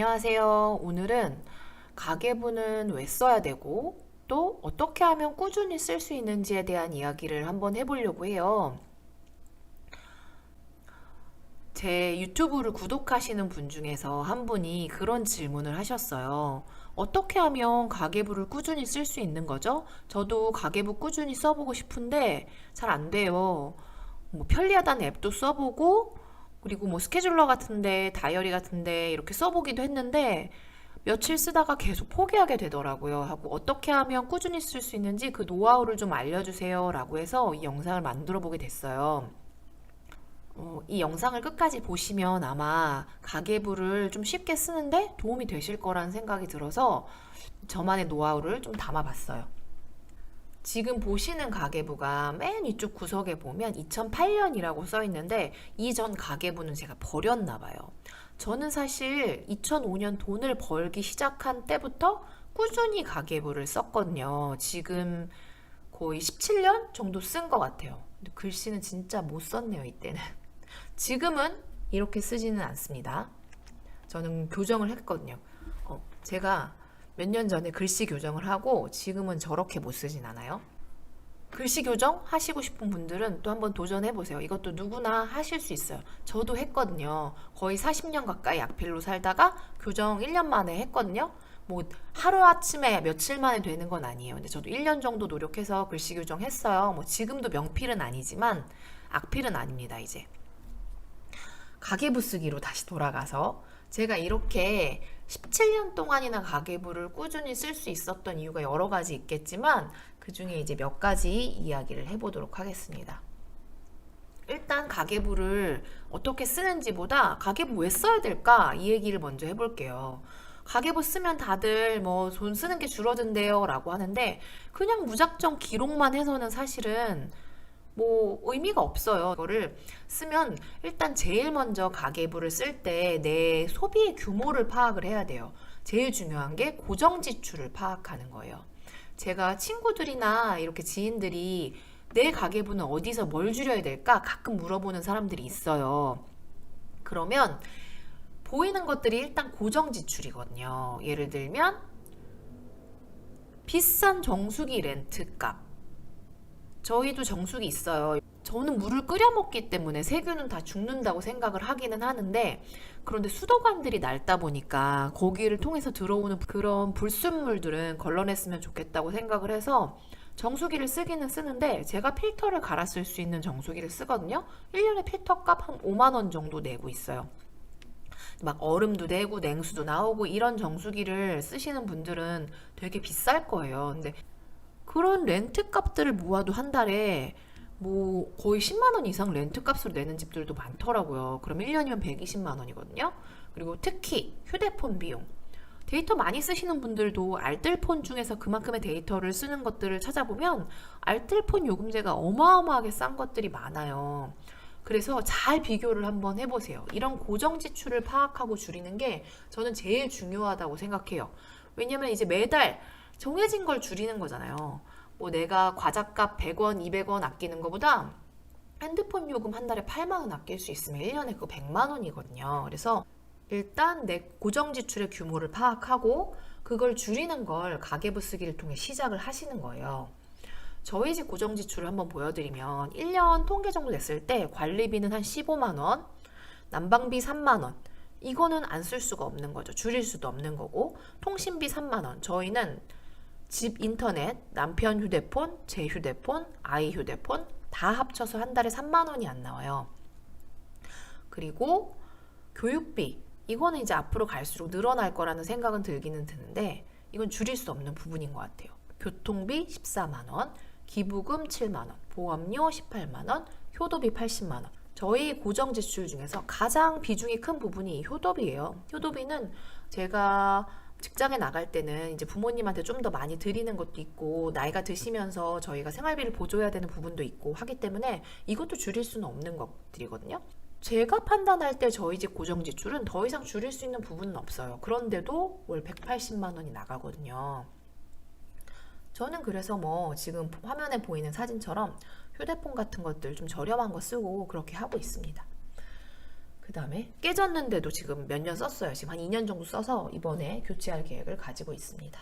안녕하세요. 오늘은 가계부는 왜 써야 되고 또 어떻게 하면 꾸준히 쓸 수 있는지에 대한 이야기를 한번 해보려고 해요. 제 유튜브를 구독하시는 분 중에서 한 분이 그런 질문을 하셨어요. 어떻게 하면 가계부를 꾸준히 쓸 수 있는 거죠? 저도 가계부 꾸준히 써보고 싶은데 잘 안 돼요. 뭐 편리하다는 앱도 써보고 그리고 뭐 스케줄러 같은데 다이어리 같은데 이렇게 써보기도 했는데 며칠 쓰다가 계속 포기하게 되더라고요. 하고 어떻게 하면 꾸준히 쓸 수 있는지 그 노하우를 좀 알려주세요 라고 해서 이 영상을 만들어 보게 됐어요. 이 영상을 끝까지 보시면 아마 가계부를 좀 쉽게 쓰는데 도움이 되실 거라는 생각이 들어서 저만의 노하우를 좀 담아봤어요. 지금 보시는 가계부가 맨 위쪽 구석에 보면 2008년이라고 써 있는데 이전 가계부는 제가 버렸나 봐요. 저는 사실 2005년 돈을 벌기 시작한 때부터 꾸준히 가계부를 썼거든요. 지금 거의 17년 정도 쓴 것 같아요. 근데 글씨는 진짜 못 썼네요, 이때는. 지금은 이렇게 쓰지는 않습니다. 저는 교정을 했거든요. 제가 몇 년 전에 글씨 교정을 하고 지금은 저렇게 못 쓰진 않아요. 글씨 교정 하시고 싶은 분들은 또 한번 도전해 보세요. 이것도 누구나 하실 수 있어요. 저도 했거든요. 거의 40년 가까이 악필로 살다가 교정 1년 만에 했거든요. 뭐 하루아침에 며칠 만에 되는 건 아니에요. 근데 저도 1년 정도 노력해서 글씨 교정 했어요. 뭐 지금도 명필은 아니지만 악필은 아닙니다, 이제. 가계부 쓰기로 다시 돌아가서 제가 이렇게 17년 동안이나 가계부를 꾸준히 쓸 수 있었던 이유가 여러 가지 있겠지만 그 중에 이제 몇 가지 이야기를 해보도록 하겠습니다. 일단 가계부를 어떻게 쓰는지보다 가계부 왜 써야 될까 이 얘기를 먼저 해볼게요. 가계부 쓰면 다들 뭐 돈 쓰는 게 줄어든대요 라고 하는데 그냥 무작정 기록만 해서는 사실은 뭐 의미가 없어요. 이거를 쓰면 일단 제일 먼저 가계부를 쓸 때 내 소비의 규모를 파악을 해야 돼요. 제일 중요한 게 고정 지출을 파악하는 거예요. 제가 친구들이나 이렇게 지인들이 내 가계부는 어디서 뭘 줄여야 될까 가끔 물어보는 사람들이 있어요. 그러면 보이는 것들이 일단 고정 지출이거든요. 예를 들면 비싼 정수기 렌트 값. 저희도 정수기 있어요. 저는 물을 끓여 먹기 때문에 세균은 다 죽는다고 생각을 하기는 하는데 그런데 수도관들이 낡다 보니까 거기를 통해서 들어오는 그런 불순물들은 걸러냈으면 좋겠다고 생각을 해서 정수기를 쓰기는 쓰는데 제가 필터를 갈아 쓸 수 있는 정수기를 쓰거든요. 1년에 필터 값 한 5만 원 정도 내고 있어요. 막 얼음도 내고 냉수도 나오고 이런 정수기를 쓰시는 분들은 되게 비쌀 거예요. 근데 그런 렌트 값들을 모아도 한 달에 뭐 거의 10만 원 이상 렌트 값으로 내는 집들도 많더라고요. 그럼 1년이면 120만 원이거든요. 그리고 특히 휴대폰 비용. 데이터 많이 쓰시는 분들도 알뜰폰 중에서 그만큼의 데이터를 쓰는 것들을 찾아보면 알뜰폰 요금제가 어마어마하게 싼 것들이 많아요. 그래서 잘 비교를 한번 해보세요. 이런 고정 지출을 파악하고 줄이는 게 저는 제일 중요하다고 생각해요. 왜냐면 이제 매달 정해진 걸 줄이는 거잖아요. 뭐 내가 과자값 100원, 200원 아끼는 것보다 핸드폰 요금 한 달에 8만 원 아낄 수 있으면 1년에 그거 100만 원이거든요. 그래서 일단 내 고정 지출의 규모를 파악하고 그걸 줄이는 걸 가계부 쓰기를 통해 시작을 하시는 거예요. 저희 집 고정 지출을 한번 보여드리면 1년 통계 정도 냈을 때 관리비는 한 15만 원, 난방비 3만 원. 이거는 안 쓸 수가 없는 거죠. 줄일 수도 없는 거고 통신비 3만 원. 저희는 집 인터넷, 남편 휴대폰, 제 휴대폰, 아이 휴대폰 다 합쳐서 한 달에 3만 원이 안 나와요. 그리고 교육비. 이거는 이제 앞으로 갈수록 늘어날 거라는 생각은 들기는 드는데 이건 줄일 수 없는 부분인 것 같아요. 교통비 14만 원, 기부금 7만 원, 보험료 18만 원, 효도비 80만 원. 저희 고정 지출 중에서 가장 비중이 큰 부분이 효도비예요. 효도비는 제가 직장에 나갈 때는 이제 부모님한테 좀 더 많이 드리는 것도 있고 나이가 드시면서 저희가 생활비를 보조해야 되는 부분도 있고 하기 때문에 이것도 줄일 수는 없는 것들이거든요. 제가 판단할 때 저희 집 고정 지출은 더 이상 줄일 수 있는 부분은 없어요. 그런데도 월 180만 원이 나가거든요. 저는 그래서 뭐 지금 화면에 보이는 사진처럼 휴대폰 같은 것들 좀 저렴한 거 쓰고 그렇게 하고 있습니다. 그 다음에 깨졌는데도 지금 몇 년 썼어요. 지금 한 2년 정도 써서 이번에 교체할 계획을 가지고 있습니다.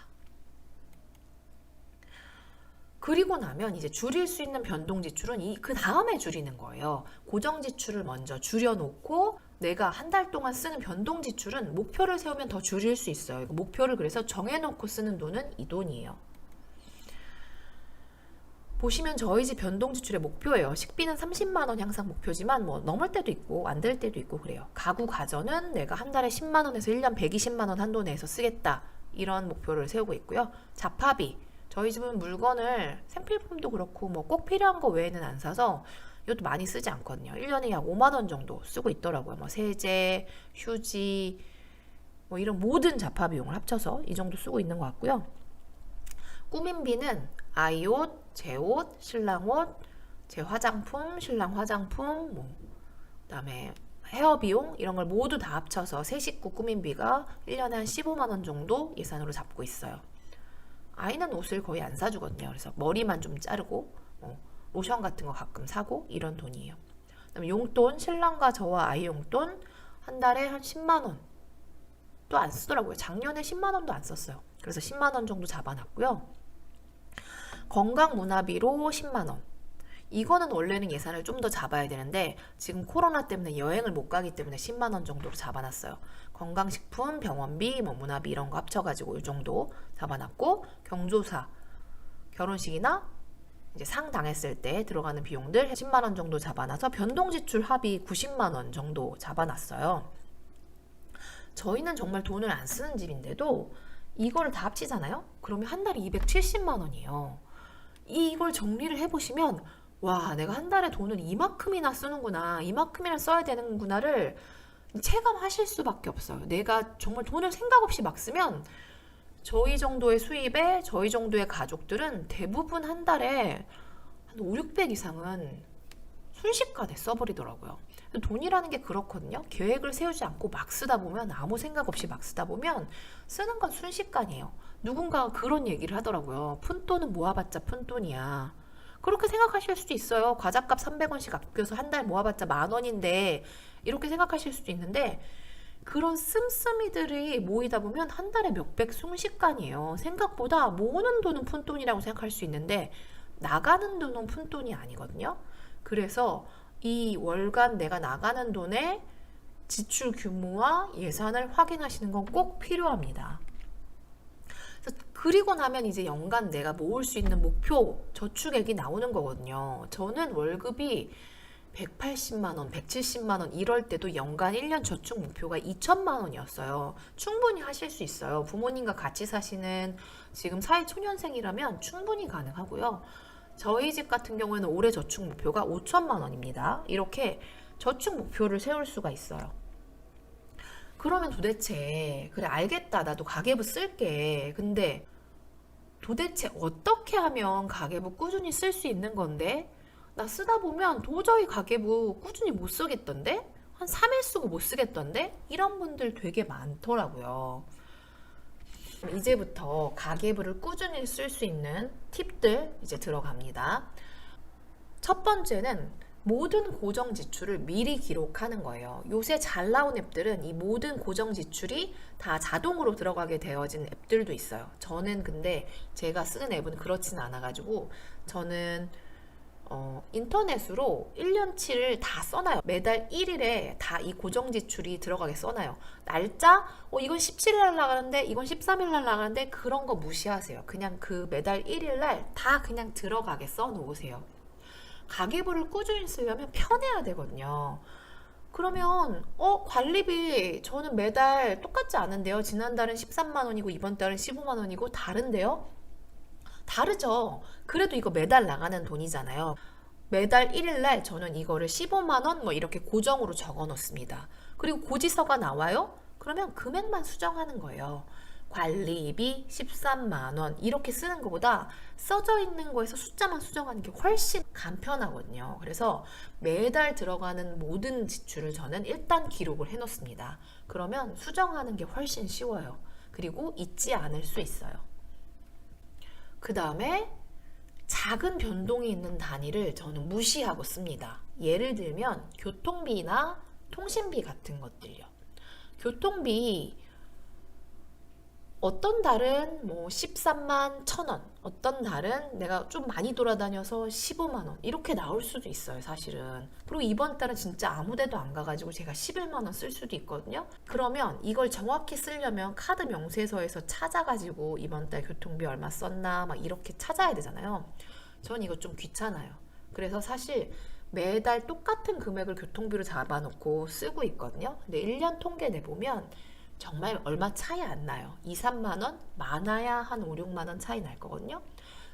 그리고 나면 이제 줄일 수 있는 변동 지출은 그 다음에 줄이는 거예요. 고정 지출을 먼저 줄여놓고 내가 한 달 동안 쓰는 변동 지출은 목표를 세우면 더 줄일 수 있어요. 목표를 그래서 정해놓고 쓰는 돈은 이 돈이에요. 보시면 저희 집 변동 지출의 목표예요. 식비는 30만 원 항상 목표지만 뭐 넘을 때도 있고 안 될 때도 있고 그래요. 가구 가전은 내가 한 달에 10만 원에서 1년 120만 원 한도 내에서 쓰겠다. 이런 목표를 세우고 있고요. 자파비. 저희 집은 물건을 생필품도 그렇고 뭐 꼭 필요한 거 외에는 안 사서 이것도 많이 쓰지 않거든요. 1년에 약 5만 원 정도 쓰고 있더라고요. 뭐 세제, 휴지, 뭐 이런 모든 자파 비용을 합쳐서 이 정도 쓰고 있는 것 같고요. 꾸민비는 아이 옷, 제 옷, 신랑 옷, 제 화장품, 신랑 화장품, 뭐 그다음에 헤어 비용 이런 걸 모두 다 합쳐서 세 식구 꾸민비가 1년에 한 15만 원 정도 예산으로 잡고 있어요. 아이는 옷을 거의 안 사주거든요. 그래서 머리만 좀 자르고 로션 같은 거 가끔 사고 이런 돈이에요. 그다음에 용돈, 신랑과 저와 아이 용돈 한 달에 한 10만 원 또 안 쓰더라고요. 작년에 10만 원도 안 썼어요. 그래서 10만 원 정도 잡아놨고요. 건강문화비로 10만 원. 이거는 원래는 예산을 좀 더 잡아야 되는데 지금 코로나 때문에 여행을 못 가기 때문에 10만 원 정도로 잡아놨어요. 건강식품, 병원비, 뭐 문화비 이런 거 합쳐가지고 이 정도 잡아놨고 경조사, 결혼식이나 이제 상 당했을 때 들어가는 비용들 10만 원 정도 잡아놔서 변동지출 합이 90만 원 정도 잡아놨어요. 저희는 정말 돈을 안 쓰는 집인데도 이걸 다 합치잖아요? 그러면 한 달에 270만 원이에요. 이걸 정리를 해보시면 와, 내가 한 달에 돈을 이만큼이나 쓰는구나, 이만큼이나 써야 되는구나를 체감하실 수밖에 없어요. 내가 정말 돈을 생각 없이 막 쓰면 저희 정도의 수입에 저희 정도의 가족들은 대부분 한 달에 한 5, 600 이상은 순식간에 써버리더라고요. 돈이라는 게 그렇거든요. 계획을 세우지 않고 막 쓰다 보면 아무 생각 없이 막 쓰다 보면 쓰는 건 순식간이에요. 누군가가 그런 얘기를 하더라고요. 푼돈은 모아봤자 푼돈이야. 그렇게 생각하실 수도 있어요. 과자값 300원씩 아껴서 한 달 모아봤자 10,000원인데 이렇게 생각하실 수도 있는데 그런 씀씀이들이 모이다 보면 한 달에 몇백 순식간이에요. 생각보다 모으는 돈은 푼돈이라고 생각할 수 있는데 나가는 돈은 푼돈이 아니거든요. 그래서 이 월간 내가 나가는 돈의 지출 규모와 예산을 확인하시는 건 꼭 필요합니다. 그리고 나면 이제 연간 내가 모을 수 있는 목표 저축액이 나오는 거거든요. 저는 월급이 180만 원, 170만 원 이럴 때도 연간 1년 저축 목표가 2천만 원이었어요. 충분히 하실 수 있어요. 부모님과 같이 사시는 지금 사회초년생이라면 충분히 가능하고요. 저희 집 같은 경우에는 올해 저축 목표가 5천만 원입니다. 이렇게 저축 목표를 세울 수가 있어요. 그러면 도대체 그래 알겠다, 나도 가계부 쓸게. 근데 도대체 어떻게 하면 가계부 꾸준히 쓸 수 있는 건데 나 쓰다 보면 도저히 가계부 꾸준히 못 쓰겠던데? 한 3일 쓰고 못 쓰겠던데? 이런 분들 되게 많더라고요. 이제부터 가계부를 꾸준히 쓸 수 있는 팁들 이제 들어갑니다. 첫 번째는 모든 고정 지출을 미리 기록하는 거예요. 요새 잘 나온 앱들은 이 모든 고정 지출이 다 자동으로 들어가게 되어진 앱들도 있어요. 저는 근데 제가 쓰는 앱은 그렇진 않아가지고 저는 인터넷으로 1년치를 다 써놔요. 매달 1일에 다 이 고정 지출이 들어가게 써놔요. 날짜? 이건 17일 날 나가는데 이건 13일 날 나가는데 그런 거 무시하세요. 그냥 그 매달 1일 날 다 그냥 들어가게 써놓으세요. 가계부를 꾸준히 쓰려면 편해야 되거든요. 그러면 관리비 저는 매달 똑같지 않은데요. 지난달은 13만 원이고 이번 달은 15만 원이고 다른데요? 다르죠. 그래도 이거 매달 나가는 돈이잖아요. 매달 1일날 저는 이거를 15만 원 뭐 이렇게 고정으로 적어 놓습니다. 그리고 고지서가 나와요? 그러면 금액만 수정하는 거예요. 관리비 13만 원 이렇게 쓰는 것보다 써져 있는 거에서 숫자만 수정하는 게 훨씬 간편하거든요. 그래서 매달 들어가는 모든 지출을 저는 일단 기록을 해 놓습니다. 그러면 수정하는 게 훨씬 쉬워요. 그리고 잊지 않을 수 있어요. 그 다음에 작은 변동이 있는 단위를 저는 무시하고 씁니다. 예를 들면 교통비나 통신비 같은 것들요. 교통비 어떤 달은 뭐 13만 1,000원, 어떤 달은 내가 좀 많이 돌아다녀서 15만 원 이렇게 나올 수도 있어요, 사실은. 그리고 이번 달은 진짜 아무 데도 안 가가지고 제가 11만 원 쓸 수도 있거든요. 그러면 이걸 정확히 쓰려면 카드 명세서에서 찾아가지고 이번 달 교통비 얼마 썼나 막 이렇게 찾아야 되잖아요. 전 이거 좀 귀찮아요. 그래서 사실 매달 똑같은 금액을 교통비로 잡아놓고 쓰고 있거든요. 근데 1년 통계 내보면 정말 얼마 차이 안 나요. 2, 3만 원? 많아야 한 5, 6만 원 차이 날 거거든요.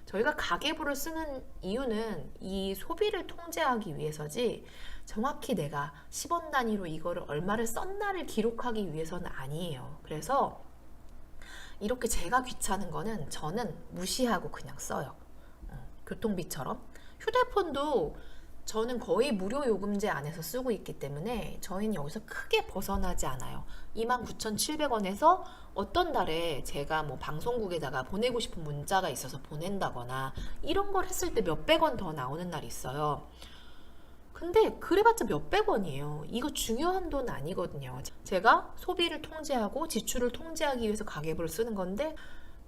저희가 가계부를 쓰는 이유는 이 소비를 통제하기 위해서지 정확히 내가 10원 단위로 이거를 얼마를 썼나를 기록하기 위해서는 아니에요. 그래서 이렇게 제가 귀찮은 거는 저는 무시하고 그냥 써요. 교통비처럼. 휴대폰도 저는 거의 무료 요금제 안에서 쓰고 있기 때문에 저희는 여기서 크게 벗어나지 않아요. 29,700원에서 어떤 달에 제가 뭐 방송국에다가 보내고 싶은 문자가 있어서 보낸다거나 이런 걸 했을 때 몇백 원 더 나오는 날이 있어요. 근데 그래봤자 몇백 원이에요. 이거 중요한 돈 아니거든요. 제가 소비를 통제하고 지출을 통제하기 위해서 가계부를 쓰는 건데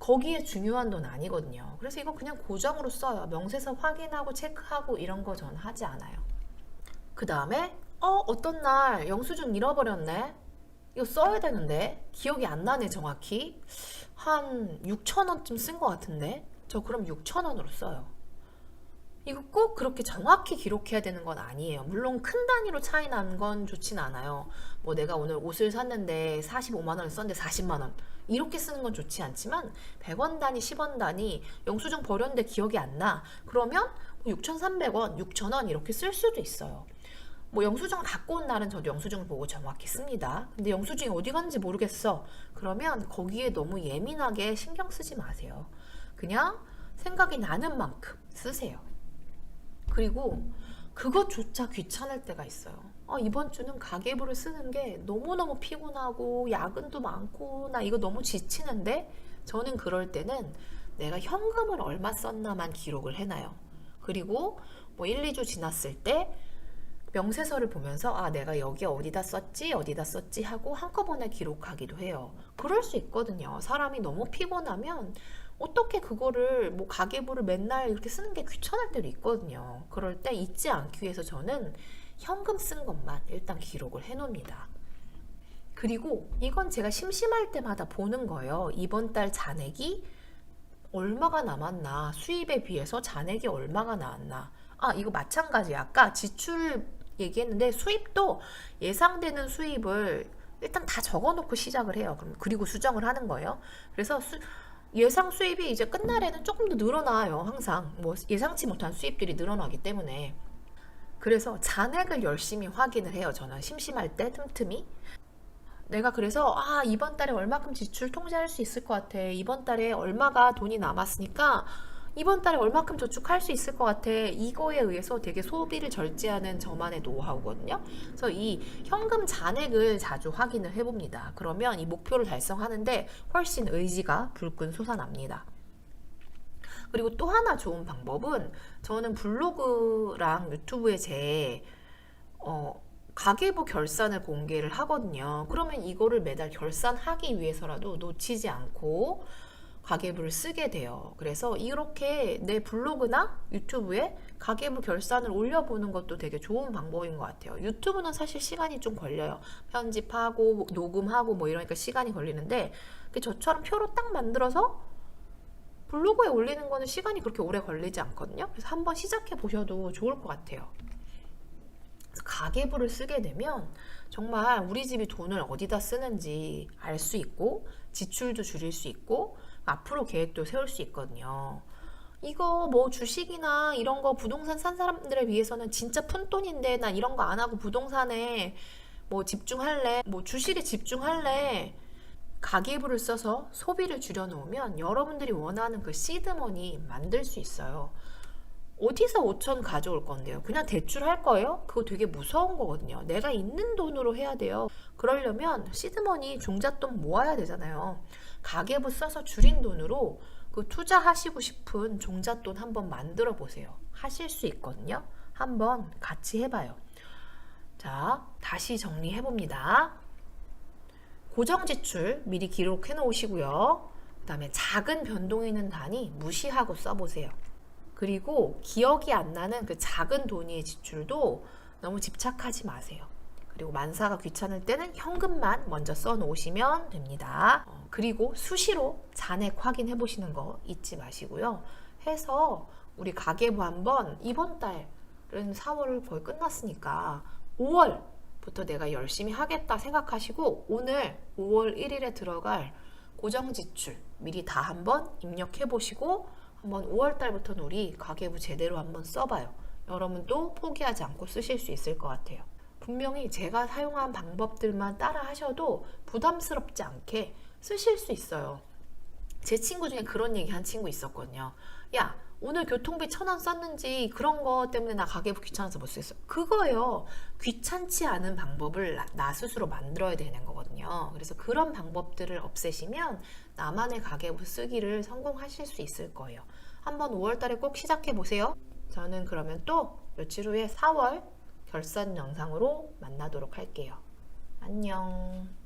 거기에 중요한 돈 아니거든요. 그래서 이거 그냥 고정으로 써요. 명세서 확인하고 체크하고 이런 거 저는 하지 않아요. 그 다음에 어떤 날 영수증 잃어버렸네. 이거 써야 되는데 기억이 안 나네 정확히. 한 6,000원쯤 쓴 것 같은데 저 그럼 6,000원으로 써요. 이거 꼭 그렇게 정확히 기록해야 되는 건 아니에요. 물론 큰 단위로 차이 나는 건 좋진 않아요. 뭐 내가 오늘 옷을 샀는데 45만 원을 썼는데 40만 원 이렇게 쓰는 건 좋지 않지만 100원 단위, 10원 단위 영수증 버렸는데 기억이 안 나. 그러면 6,300원, 6,000원 이렇게 쓸 수도 있어요. 뭐 영수증을 갖고 온 날은 저도 영수증을 보고 정확히 씁니다. 근데 영수증이 어디 갔는지 모르겠어. 그러면 거기에 너무 예민하게 신경 쓰지 마세요. 그냥 생각이 나는 만큼 쓰세요. 그리고 그것조차 귀찮을 때가 있어요. 이번 주는 가계부를 쓰는 게 너무너무 피곤하고 야근도 많고 나 이거 너무 지치는데 저는 그럴 때는 내가 현금을 얼마 썼나만 기록을 해놔요. 그리고 뭐 1, 2주 지났을 때 명세서를 보면서 내가 여기 어디다 썼지 하고 한꺼번에 기록하기도 해요. 그럴 수 있거든요. 사람이 너무 피곤하면 어떻게 그거를 뭐 가계부를 맨날 이렇게 쓰는 게 귀찮을 때도 있거든요. 그럴 때 잊지 않기 위해서 저는 현금 쓴 것만 일단 기록을 해놓습니다. 그리고 이건 제가 심심할 때마다 보는 거예요. 이번 달 잔액이 얼마가 남았나, 수입에 비해서 잔액이 얼마가 나왔나. 이거 마찬가지야. 아까 지출 얘기했는데 수입도 예상되는 수입을 일단 다 적어놓고 시작을 해요. 그리고 수정을 하는 거예요. 그래서 예상 수입이 이제 끝날에는 조금 더 늘어나요. 항상 뭐 예상치 못한 수입들이 늘어나기 때문에. 그래서 잔액을 열심히 확인을 해요. 저는 심심할 때 틈틈이. 내가 그래서 이번 달에 얼마큼 지출 통제할 수 있을 것 같아. 이번 달에 얼마가 돈이 남았으니까 이번 달에 얼마큼 저축할 수 있을 것 같아. 이거에 의해서 되게 소비를 절제하는 저만의 노하우거든요. 그래서 이 현금 잔액을 자주 확인을 해봅니다. 그러면 이 목표를 달성하는데 훨씬 의지가 불끈 솟아납니다. 그리고 또 하나 좋은 방법은 저는 블로그랑 유튜브에 제 가계부 결산을 공개를 하거든요. 그러면 이거를 매달 결산하기 위해서라도 놓치지 않고 가계부를 쓰게 돼요. 그래서 이렇게 내 블로그나 유튜브에 가계부 결산을 올려보는 것도 되게 좋은 방법인 것 같아요. 유튜브는 사실 시간이 좀 걸려요. 편집하고 녹음하고 뭐 이러니까 시간이 걸리는데 저처럼 표로 딱 만들어서 블로그에 올리는 거는 시간이 그렇게 오래 걸리지 않거든요. 그래서 한번 시작해 보셔도 좋을 것 같아요. 가계부를 쓰게 되면 정말 우리 집이 돈을 어디다 쓰는지 알 수 있고 지출도 줄일 수 있고 앞으로 계획도 세울 수 있거든요. 이거 뭐 주식이나 이런 거 부동산 산 사람들에 비해서는 진짜 푼돈인데 난 이런 거 안 하고 부동산에 뭐 집중할래, 뭐 주식에 집중할래. 가계부를 써서 소비를 줄여놓으면 여러분들이 원하는 그 시드머니 만들 수 있어요. 어디서 5천 가져올 건데요? 그냥 대출할 거예요? 그거 되게 무서운 거거든요. 내가 있는 돈으로 해야 돼요. 그러려면 시드머니 종잣돈 모아야 되잖아요. 가계부 써서 줄인 돈으로 그 투자하시고 싶은 종잣돈 한번 만들어 보세요. 하실 수 있거든요. 한번 같이 해봐요. 자, 다시 정리해 봅니다. 고정 지출 미리 기록해 놓으시고요. 그 다음에 작은 변동이 있는 단위 무시하고 써보세요. 그리고 기억이 안 나는 그 작은 돈의 지출도 너무 집착하지 마세요. 그리고 만사가 귀찮을 때는 현금만 먼저 써 놓으시면 됩니다. 그리고 수시로 잔액 확인해 보시는 거 잊지 마시고요. 해서 우리 가계부 한번 이번 달은 4월 거의 끝났으니까 5월부터 내가 열심히 하겠다 생각하시고 오늘 5월 1일에 들어갈 고정 지출 미리 다 한번 입력해 보시고 한번 5월 달부터는 우리 가계부 제대로 한번 써봐요. 여러분도 포기하지 않고 쓰실 수 있을 것 같아요. 분명히 제가 사용한 방법들만 따라 하셔도 부담스럽지 않게 쓰실 수 있어요. 제 친구 중에 그런 얘기 한 친구 있었거든요. 야, 오늘 교통비 1,000원 썼는지 그런 거 때문에 나 가계부 귀찮아서 못 쓰겠어. 그거요. 귀찮지 않은 방법을 나 스스로 만들어야 되는 거거든요. 그래서 그런 방법들을 없애시면 나만의 가계부 쓰기를 성공하실 수 있을 거예요. 한번 5월 달에 꼭 시작해 보세요. 저는 그러면 또 며칠 후에 4월 결산 영상으로 만나도록 할게요. 안녕.